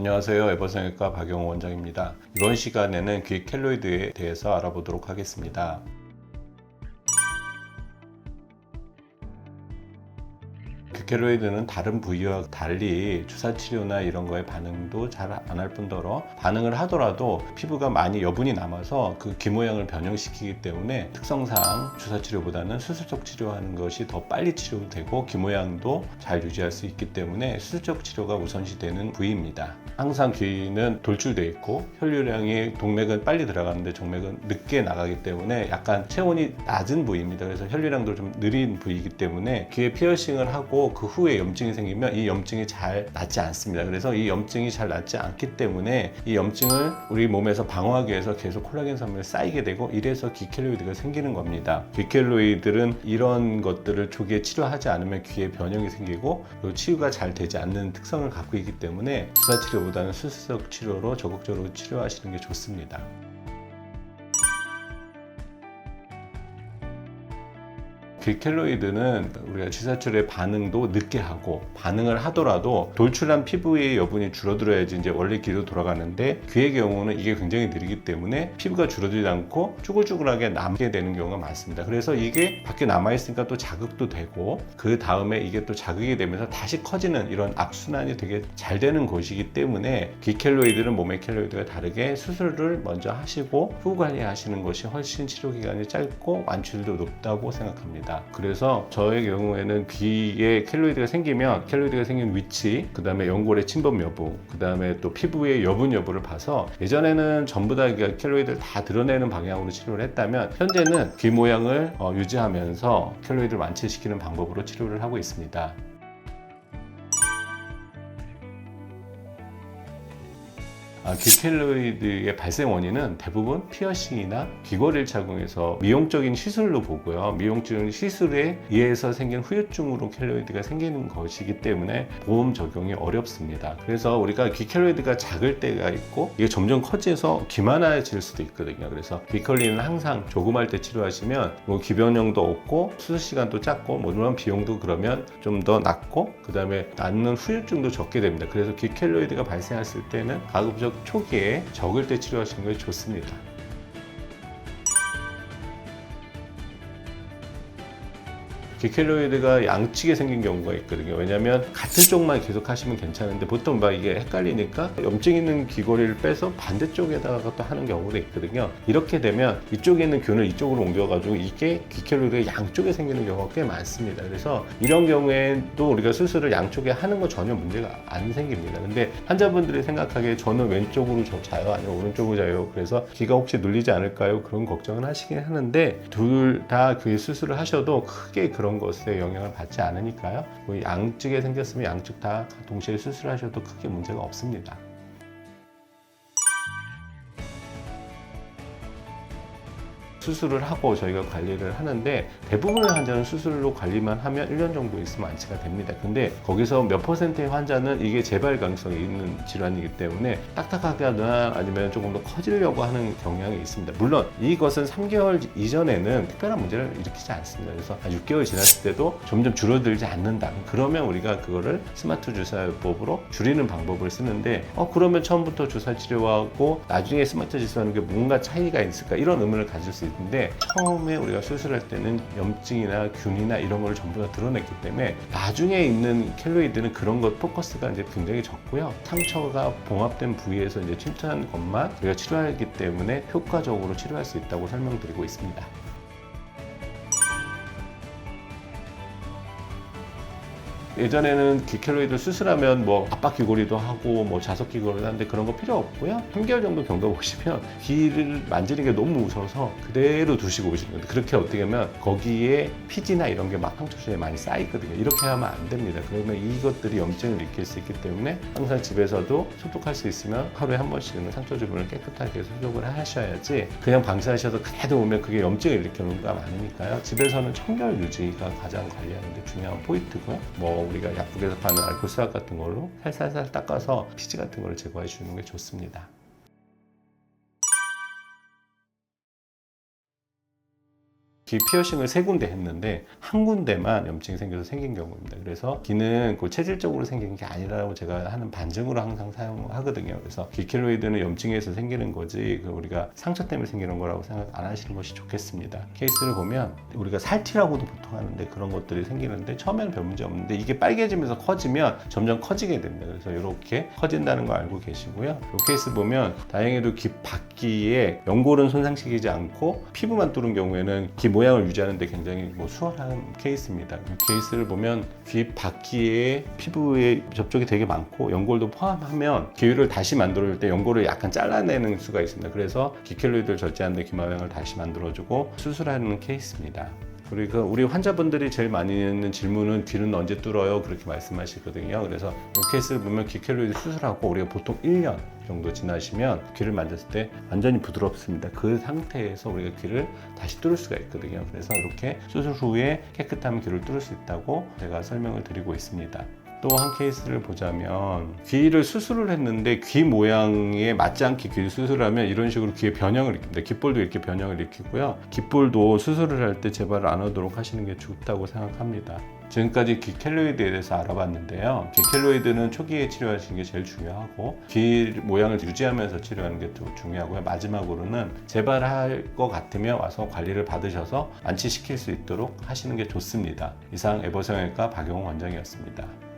안녕하세요. 에버성형외과 박용호 원장입니다. 이번 시간에는 귀 켈로이드에 대해서 알아보도록 하겠습니다. 켈로이드는 다른 부위와 달리 주사치료나 이런 거에 반응도 잘 안 할 뿐더러 반응을 하더라도 피부가 많이 여분이 남아서 그 귀 모양을 변형시키기 때문에 특성상 주사치료보다는 수술적 치료하는 것이 더 빨리 치료되고 귀 모양도 잘 유지할 수 있기 때문에 수술적 치료가 우선시되는 부위입니다. 항상 귀는 돌출되어 있고 혈류량이 동맥은 빨리 들어가는데 정맥은 늦게 나가기 때문에 약간 체온이 낮은 부위입니다. 그래서 혈류량도 좀 느린 부위이기 때문에 귀에 피어싱을 하고 그 후에 염증이 생기면 이 염증이 잘 낫지 않습니다. 그래서 이 염증이 잘 낫지 않기 때문에 이 염증을 우리 몸에서 방어하기 위해서 계속 콜라겐 섬유가 쌓이게 되고 이래서 귀 켈로이드가 생기는 겁니다. 귀 켈로이드는 이런 것들을 조기에 치료하지 않으면 귀에 변형이 생기고 그리고 치유가 잘 되지 않는 특성을 갖고 있기 때문에 주사 치료보다는 수술적 치료로 적극적으로 치료하시는 게 좋습니다. 귀 켈로이드는 우리가 주사치료의 반응도 늦게 하고 반응을 하더라도 돌출한 피부의 여분이 줄어들어야지 이제 원래 귀로 돌아가는데 귀의 경우는 이게 굉장히 느리기 때문에 피부가 줄어들지 않고 쭈글쭈글하게 남게 되는 경우가 많습니다. 그래서 이게 밖에 남아있으니까 또 자극도 되고 그 다음에 이게 또 자극이 되면서 다시 커지는 이런 악순환이 되게 잘 되는 곳이기 때문에 귀 켈로이드는 몸의 켈로이드가 다르게 수술을 먼저 하시고 후 관리하시는 것이 훨씬 치료 기간이 짧고 완치율도 높다고 생각합니다. 그래서 저의 경우에는 귀에 켈로이드가 생기면 켈로이드가 생긴 위치, 그 다음에 연골의 침범 여부, 그 다음에 또 피부의 여분 여부를 봐서 예전에는 전부 다 켈로이드를 다 드러내는 방향으로 치료를 했다면 현재는 귀 모양을 유지하면서 켈로이드를 완치시키는 방법으로 치료를 하고 있습니다. 귀 켈로이드의 발생 원인은 대부분 피어싱이나 귀걸이를 착용해서 미용적인 시술로 보고요. 미용적인 시술에 의해서 생긴 후유증으로 켈로이드가 생기는 것이기 때문에 보험 적용이 어렵습니다. 그래서 우리가 귀 켈로이드가 작을 때가 있고 이게 점점 커져서 귀만해질 수도 있거든요. 그래서 귀컬리는 항상 조그말 때 치료하시면 귀 변형도 없고 수술 시간도 짧고 물론 비용도 그러면 좀 더 낮고 그 다음에 낫는 후유증도 적게 됩니다. 그래서 귀 켈로이드가 발생했을 때는 가급적 초기에 적을 때 치료하시는 게 좋습니다. 귀 켈로이드가 양측에 생긴 경우가 있거든요. 왜냐하면 같은 쪽만 계속 하시면 괜찮은데 보통 막 이게 헷갈리니까 염증 있는 귀걸이를 빼서 반대쪽에다가 또 하는 경우도 있거든요. 이렇게 되면 이쪽에 있는 균을 이쪽으로 옮겨가지고 이게 귀 켈로이드가 양쪽에 생기는 경우가 꽤 많습니다. 그래서 이런 경우에도 우리가 수술을 양쪽에 하는 건 전혀 문제가 안 생깁니다. 근데 환자분들이 생각하기에 저는 왼쪽으로 자요 아니면 오른쪽으로 자요 그래서 귀가 혹시 눌리지 않을까요? 그런 걱정을 하시긴 하는데 둘 다 그 수술을 하셔도 크게 그런 것에 영향을 받지 않으니까요. 양쪽에 생겼으면 양쪽 다 동시에 수술하셔도 크게 문제가 없습니다. 수술을 하고 저희가 관리를 하는데 대부분의 환자는 수술로 관리만 하면 1년 정도 있으면 완치가 됩니다. 근데 거기서 몇 퍼센트의 환자는 이게 재발 가능성이 있는 질환이기 때문에 딱딱하게 하거나 아니면 조금 더 커지려고 하는 경향이 있습니다. 물론 이것은 3개월 이전에는 특별한 문제를 일으키지 않습니다. 그래서 한 6개월 지났을 때도 점점 줄어들지 않는다. 그러면 우리가 그거를 스마트 주사요법으로 줄이는 방법을 쓰는데 그러면 처음부터 주사 치료하고 나중에 스마트 주사하는 게 뭔가 차이가 있을까 이런 의문을 가질 수 있는데 처음에 우리가 수술할 때는 염증이나 균이나 이런 걸 전부 다 드러냈기 때문에 나중에 있는 켈로이드는 그런 것 포커스가 이제 굉장히 적고요. 상처가 봉합된 부위에서 이제 침투한 것만 우리가 치료하기 때문에 효과적으로 치료할 수 있다고 설명드리고 있습니다. 예전에는 귀 켈로이드 수술하면 압박 귀걸이도 하고 자석 귀걸이도 하는데 그런 거 필요 없고요. 3개월 정도 겪어보시면 귀를 만지는 게 너무 무서워서 그대로 두시고 오시는 건데 그렇게 어떻게 하면 거기에 피지나 이런 게 막 상처줄에 많이 쌓이거든요. 이렇게 하면 안 됩니다. 그러면 이것들이 염증을 일으킬 수 있기 때문에 항상 집에서도 소독할 수 있으면 하루에 한 번씩은 상처 주변을 깨끗하게 소독을 하셔야지 그냥 방치하셔서 그래도 오면 그게 염증을 일으키는 경우가 많으니까요. 집에서는 청결 유지가 가장 관리하는 데 중요한 포인트고요. 우리가 약국에서 파는 알코올 수압 같은 걸로 살살살 닦아서 피지 같은 걸 제거해 주는 게 좋습니다. 귀 피어싱을 3군데 했는데 한 군데만 염증이 생겨서 생긴 경우입니다. 그래서 귀는 그 체질적으로 생긴 게 아니라고 제가 하는 반증으로 항상 사용하거든요. 그래서 귀 켈로이드는 염증에서 생기는 거지 우리가 상처 때문에 생기는 거라고 생각 안 하시는 것이 좋겠습니다. 케이스를 보면 우리가 살티라고도 보통 하는데 그런 것들이 생기는데 처음에는 별 문제 없는데 이게 빨개지면서 커지면 점점 커지게 됩니다. 그래서 이렇게 커진다는 거 알고 계시고요. 이 케이스 보면 다행히도 귀 밖귀에 연골은 손상시키지 않고 피부만 뚫은 경우에는 귀 모양을 유지하는 데 굉장히 수월한 케이스입니다. 이 케이스를 보면 귀 밖귀에 피부에 접촉이 되게 많고 연골도 포함하면 귀를 다시 만들어줄 때 연골을 약간 잘라내는 수가 있습니다. 그래서 귀 켈로이드를 절제하는데 귀 모양을 다시 만들어주고 수술하는 케이스입니다. 그리고 우리 환자분들이 제일 많이 있는 질문은 귀는 언제 뚫어요? 그렇게 말씀하시거든요. 그래서 이 케이스를 보면 귀 켈로이드 수술하고 우리가 보통 1년 정도 지나시면 귀를 만졌을 때 완전히 부드럽습니다. 그 상태에서 우리가 귀를 다시 뚫을 수가 있거든요. 그래서 이렇게 수술 후에 깨끗하면 귀를 뚫을 수 있다고 제가 설명을 드리고 있습니다. 또 한 케이스를 보자면 귀를 수술을 했는데 귀 모양에 맞지 않게 귀를 수술하면 이런 식으로 귀의 변형을 일으킵니다. 귓볼도 이렇게 변형을 일으키고요. 귓볼도 수술을 할 때 제발 안 하도록 하시는 게 좋다고 생각합니다. 지금까지 귀 켈로이드에 대해서 알아봤는데요. 귀 켈로이드는 초기에 치료하시는 게 제일 중요하고 귀 모양을 유지하면서 치료하는 게 또 중요하고요. 마지막으로는 재발할 것 같으면 와서 관리를 받으셔서 완치시킬 수 있도록 하시는 게 좋습니다. 이상 에버성형외과 박용호 원장이었습니다.